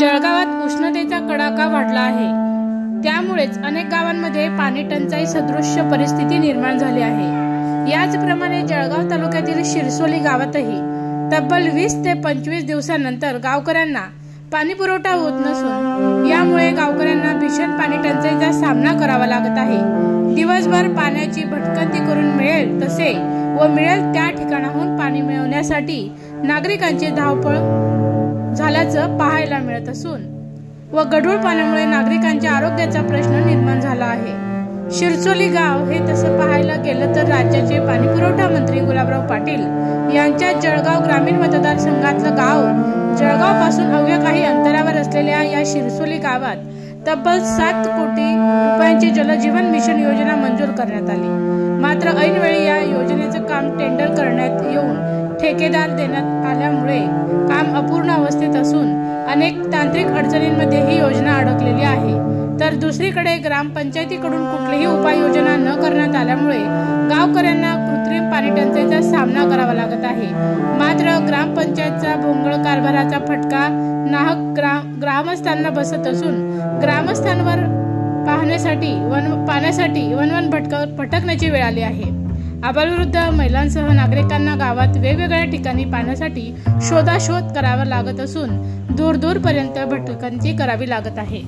जळगावात उष्णतेचा कडाका वाढला आहे। त्यामुळेच अनेक गावांमध्ये पाणी टंचाई सदृश्य परिस्थिती निर्माण झाली आहे। याचप्रमाणे जळगाव तालुक्यातील शिरसोली गावातही तब्बल 20 ते 25 दिवसांनंतर गावकऱ्यांना पाणी पुरवठा होत नसून यामुळे गावकऱ्यांना भीषण पाणी टंचाईचा सामना करावा लागत आहे। दिवसभर पाण्याची भटकंती करून मिळेल तसे व मिळेल त्या ठिकाणाहून पाणी मिळवण्यासाठी नागरिकांची धावपळ झाल्याचं पाहायला मिळत असून व गढूळ पाण्यामुळे नागरिकांच्या आरोग्याचा प्रश्न निर्माण झाला आहे। शिरसोली गाव हे तसं पाहायला गेलं तर राज्याचे पाणीपुरवठा मंत्री गुलाबराव पाटील यांच्या जळगाव ग्रामीण मतदारसंघातलं गाव। जळगाव पासून अवघ्या काही अंतरावर असलेल्या या शिरसोली गावात तब्बल 7 कोटी रुपयांची जलजीवन मिशन योजना मंजूर करण्यात आली। मात्र ऐनवेळी या योजनेचं काम टेंडर करण्यात येऊन ठेकेदार देण्यात आल्यामुळे काम अपूर्ण अवस्थेत असून अनेक तांत्रिक अडचणींमध्ये ही योजना अडकलेली आहे। तर दुसरीकडे ग्रामपंचायतीकडून कुठलीही उपाययोजना न करण्यात आल्यामुळे गावकऱ्यांना कृत्रिम पाणी टंचाईचा सामना करावा लागत आहे। मात्र ग्रामपंचायतचा भोंगळ कारभाराचा फटका नाहक ग्रामस्थांना बसत असून ग्रामस्थांवर पाण्यासाठी वनवन भटकण्याची वेळ आली आहे। आबालवृद्ध महिलांसह नागरिकांना गावात वेगवेगळ्या ठिकाणी पाण्यासाठी शोधाशोध करावा लागत असून दूरपर्यंत भटकंती करावी लागत आहे।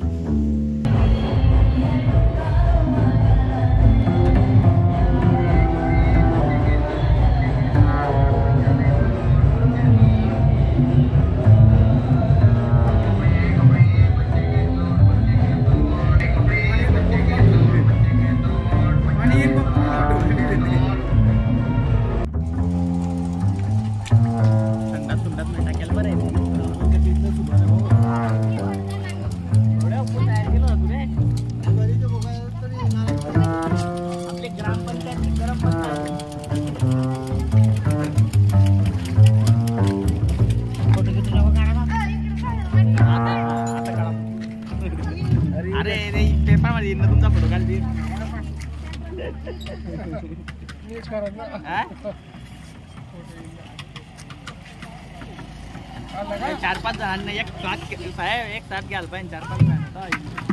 अरे पेपर मध्ये तुमचा फोटो काढ दे। 4-5 जणांना एक साथ घ्यायला पाहिजे। 4-5 जण